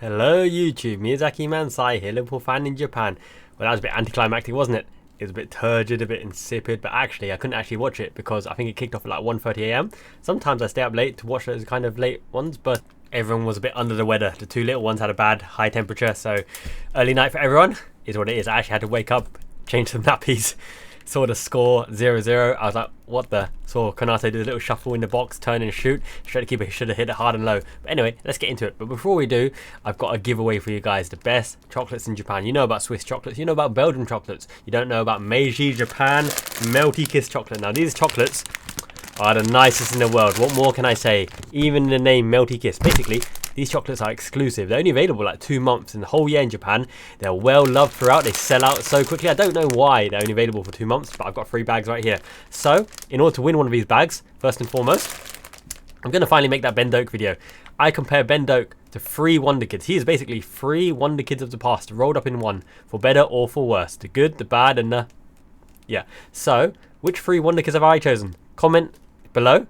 Hello YouTube, Miyazaki Mansai here, Liverpool fan in Japan. Well, that was a bit anticlimactic, wasn't it? It was a bit turgid, a bit insipid, but actually I couldn't actually watch it because I think it kicked off at like 1:30 AM. Sometimes I stay up late to watch those kind of late ones, but everyone was a bit under the weather. The two little ones had a bad high temperature, so early night for everyone is what it is. I actually had to wake up, change some nappies, saw the score 0-0. I was like, what the? Saw Konate do a little shuffle in the box, turn and shoot. Straight to keeper, should have hit it hard and low. But anyway, let's get into it. But before we do, I've got a giveaway for you guys. The best chocolates in Japan. You know about Swiss chocolates. You know about Belgian chocolates. You don't know about Meiji Japan Melty Kiss chocolate. Now these chocolates are the nicest in the world. What more can I say? Even the name Melty Kiss. Basically, these chocolates are exclusive. They're only available like 2 months in the whole year in Japan. They're well loved throughout. They sell out so quickly. I don't know why they're only available for 2 months, but I've got 3 bags right here. So, in order to win one of these bags, first and foremost, I'm going to finally make that Ben Doak video. I compare Ben Doak to 3 Wonder Kids. He is basically 3 Wonder Kids of the past rolled up in one, for better or for worse. The good, the bad, and the... yeah. So, which 3 Wonder Kids have I chosen? Comment below.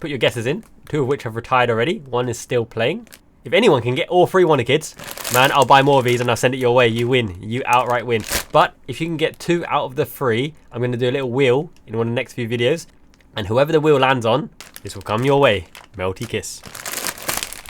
Put your guesses in. 2 of which have retired already. 1 is still playing. If anyone can get all 3 Wonder Kids, man, I'll buy more of these and I'll send it your way. You win. You outright win. But if you can get 2 out of the 3, I'm going to do a little wheel in one of the next few videos. And whoever the wheel lands on, this will come your way. Melty Kiss.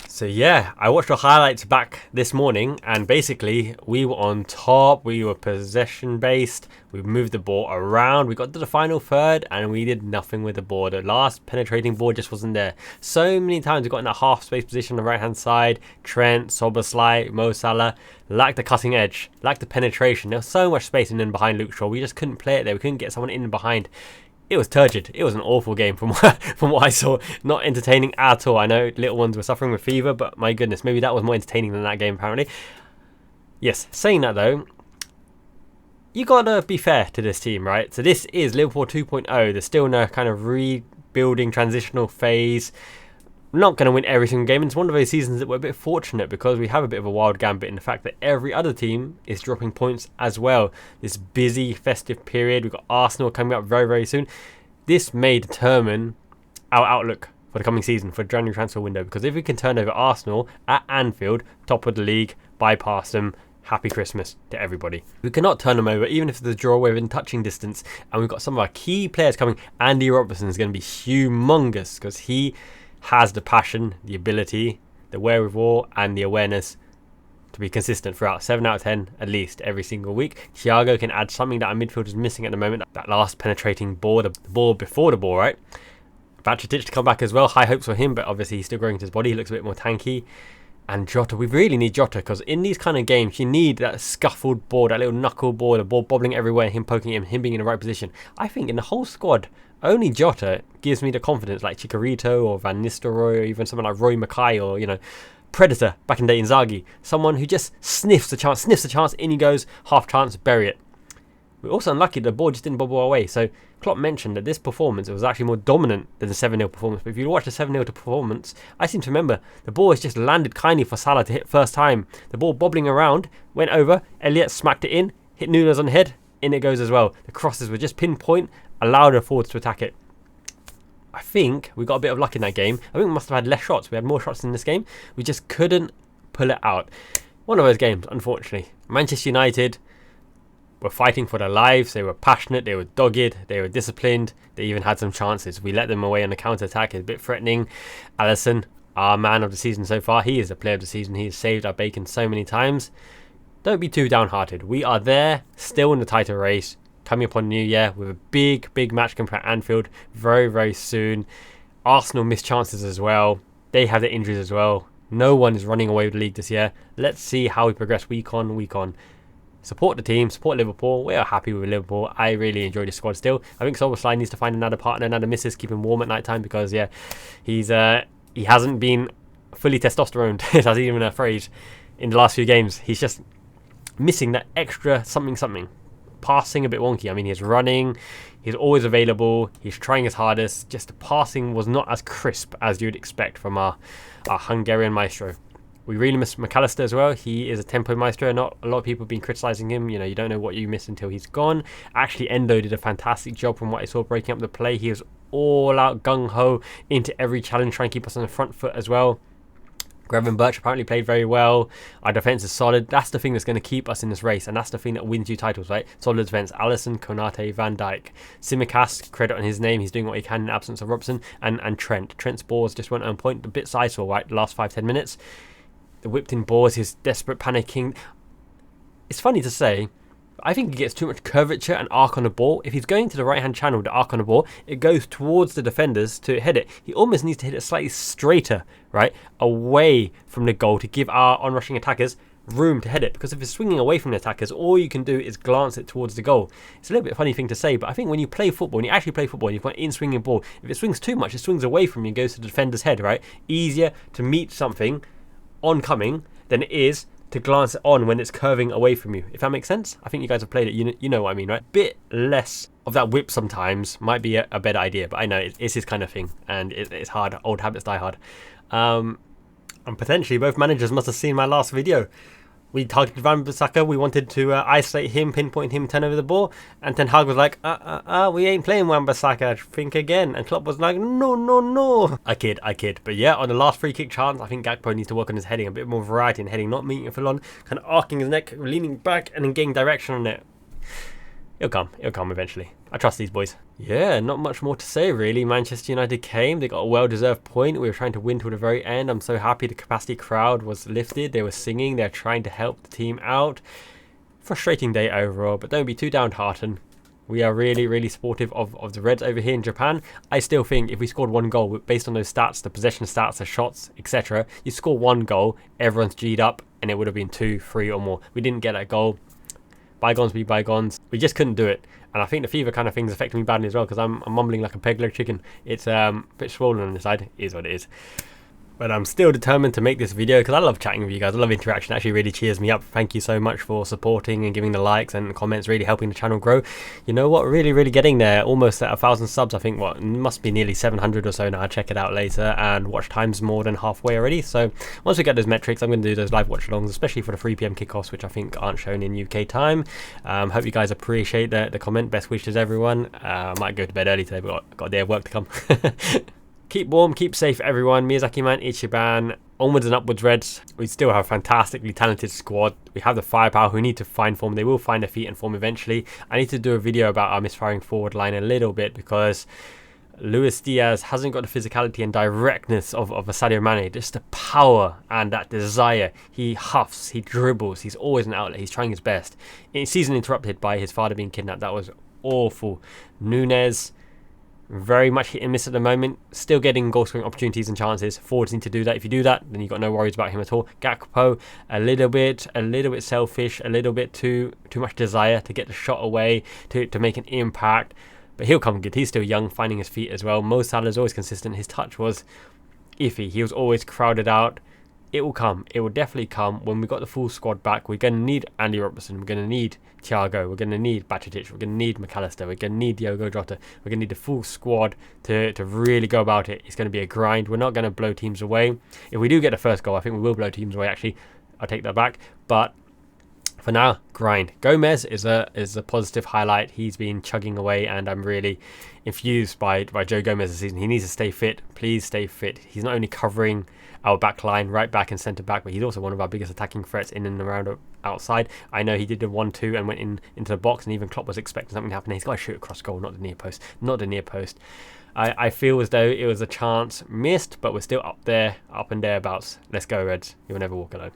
So yeah, I watched the highlights back this morning and basically we were on top, we were possession based, we moved the ball around, we got to the final third and we did nothing with the ball. The last penetrating ball just wasn't there. So many times we got in that half space position on the right hand side, Trent, Soboslai, Mo Salah, lacked the cutting edge, lacked the penetration. There was so much space in and behind Luke Shaw, we just couldn't play it there, we couldn't get someone in and behind. It was turgid. It was an awful game from what I saw. Not entertaining at all. I know little ones were suffering with fever, but my goodness, maybe that was more entertaining than that game apparently. Yes, saying that though, you gotta be fair to this team, right? So this is Liverpool 2.0. They're still in a kind of rebuilding transitional phase. Not going to win every single game. It's one of those seasons that we're a bit fortunate because we have a bit of a wild gambit in the fact that every other team is dropping points as well. This busy festive period, we've got Arsenal coming up very, very soon. This may determine our outlook for the coming season, for the January transfer window, because if we can turn over Arsenal at Anfield, top of the league, bypass them, happy Christmas to everybody. We cannot turn them over, even if the draw we're within touching distance, and we've got some of our key players coming. Andy Robertson is going to be humongous because he has the passion, the ability, the wherewithal and the awareness to be consistent throughout. 7 out of 10 at least every single week. Thiago can add something that our midfield is missing at the moment. That last penetrating ball, the ball before the ball, right? Bacitic to come back as well. High hopes for him, but obviously he's still growing into his body. He looks a bit more tanky. And Jota, we really need Jota because in these kind of games you need that scuffled ball, that little knuckle ball, the ball bobbling everywhere, him poking him being in the right position. I think in the whole squad, only Jota gives me the confidence, like Chicharito or Van Nistelrooy or even someone like Roy Mackay or, you know, Predator back in the day, Inzaghi. Someone who just sniffs the chance, in he goes, half chance, bury it. We're also unlucky the ball just didn't bobble our way. So Klopp mentioned that this performance, it was actually more dominant than the 7-0 performance. But if you watch the 7-0 performance, I seem to remember the ball has just landed kindly for Salah to hit first time. The ball bobbling around, went over, Elliott smacked it in, hit Nunes on the head, in it goes as well. The crosses were just pinpoint, allowed the forwards to attack it. I think we got a bit of luck in that game. I think we must have had less shots. We had more shots in this game. We just couldn't pull it out. One of those games, unfortunately. Manchester United were fighting for their lives. They were passionate. They were dogged. They were disciplined. They even had some chances. We let them away on the counter-attack. It's a bit threatening. Alisson, our man of the season so far. He is the player of the season. He has saved our bacon so many times. Don't be too downhearted. We are there, still in the title race. Coming up on New Year with a big match compared to Anfield very, very soon. Arsenal missed chances as well. They have their injuries as well. No one is running away with the league this year. Let's see how we progress week on week on. Support the team, support Liverpool. We are happy with Liverpool. I really enjoy the squad still. I think Soboslai needs to find another partner, another missus, keep him warm at night time because yeah, he hasn't been fully testosterone, if that's even a phrase, in the last few games. He's just missing that extra something. Passing a bit wonky. I mean, he's running, he's always available, he's trying his hardest. Just the passing was not as crisp as you'd expect from our Hungarian maestro. We really miss McAllister as well. He is a tempo maestro. Not a lot of people have been criticising him. You know, you don't know what you miss until he's gone. Actually, Endo did a fantastic job from what I saw breaking up the play. He was all out gung-ho into every challenge, trying to keep us on the front foot as well. Grevin Birch apparently played very well. Our defence is solid. That's the thing that's going to keep us in this race, and that's the thing that wins you titles, right? Solid defence. Alisson, Konate, Van Dijk. Simicast, credit on his name. He's doing what he can in the absence of Robson. And Trent. Trent's balls just went on point. A bit sizable, right? The last 5-10 minutes. The whipped in balls, his desperate panicking. It's funny to say, I think he gets too much curvature and arc on the ball. If he's going to the right-hand channel, the arc on the ball, it goes towards the defenders to head it. He almost needs to hit it slightly straighter, right, away from the goal to give our on-rushing attackers room to head it. Because if it's swinging away from the attackers, all you can do is glance it towards the goal. It's a little bit funny thing to say, but I think when you play football, when you actually play football, and you've got an in-swinging ball, if it swings too much, it swings away from you and goes to the defender's head, right? Easier to meet something oncoming than it is to glance it on when it's curving away from you, if that makes sense. I think you guys have played it, you know what I mean, right? Bit less of that whip sometimes might be a better idea, but I know it's his kind of thing, and it's hard. Old habits die hard. And potentially both managers must have seen my last video. We targeted Van Bissaka, we wanted to isolate him, pinpoint him, turn over the ball, and Ten Hag was like, we ain't playing Van Bissaka, think again. And Klopp was like, no. I kid. But yeah, on the last free kick chance, I think Gakpo needs to work on his heading, a bit more variety in heading, not meeting it full on, kind of arcing his neck, leaning back, and then getting direction on it. It'll come eventually. I trust these boys. Yeah, not much more to say really. Manchester United came, they got a well-deserved point. We were trying to win till the very end. I'm so happy the capacity crowd was lifted. They were singing, they're trying to help the team out. Frustrating day overall, but don't be too downhearted. We are really supportive of the Reds over here in Japan. I still think if we scored one goal, based on those stats, the possession stats, the shots, etc., you score one goal, everyone's G'd up, and it would have been 2, 3 or more. We didn't get that goal. Bygones be bygones. We just couldn't do it. And I think the fever kind of thing's affecting me badly as well, because I'm mumbling like a peg-leg chicken. It's a bit swollen on the side. It is what it is. But I'm still determined to make this video because I love chatting with you guys. I love interaction. It actually really cheers me up. Thank you so much for supporting and giving the likes and comments, really helping the channel grow. You know what? Really getting there. Almost at 1,000 subs. I think what must be nearly 700 or so now. I'll check it out later. And watch time's more than halfway already. So once we get those metrics, I'm going to do those live watch alongs, especially for the 3 PM kickoffs, which I think aren't shown in UK time. Hope you guys appreciate the comment. Best wishes, everyone. I might go to bed early today, but got a day of work to come. Keep warm, keep safe, everyone. Miyazaki Man, Ichiban, onwards and upwards, Reds. We still have a fantastically talented squad. We have the firepower. We need to find form. They will find their feet and form eventually. I need to do a video about our misfiring forward line a little bit because Luis Diaz hasn't got the physicality and directness of a Sadio Mane. Just the power and that desire. He huffs, he dribbles, he's always an outlet. He's trying his best. In season interrupted by his father being kidnapped. That was awful. Nunez, very much hit and miss at the moment, still getting goal scoring opportunities and chances. Forwards need to do that. If you do that, then you've got no worries about him at all. Gakpo, a little bit selfish, a little bit too much desire to get the shot away, to make an impact. But he'll come good. He's still young, finding his feet as well. Mo Salah's always consistent. His touch was iffy. He was always crowded out. It will come. It will definitely come when we got the full squad back. We're going to need Andy Robertson. We're going to need Thiago. We're going to need Bajcetic. We're going to need McAllister. We're going to need Diogo Jota. We're going to need the full squad to really go about it. It's going to be a grind. We're not going to blow teams away. If we do get the first goal, I think we will blow teams away, actually. I'll take that back. But for now, grind. Gomez is a positive highlight. He's been chugging away, and I'm really infused by Joe Gomez this season. He needs to stay fit. Please stay fit. He's not only covering our back line, right back and centre back, but he's also one of our biggest attacking threats in and around outside. I know he did the 1-2 and went into the box, and even Klopp was expecting something to happen. He's got to shoot across goal, not the near post. Not the near post. I feel as though it was a chance missed, but we're still up and thereabouts. Let's go, Reds. You'll never walk alone.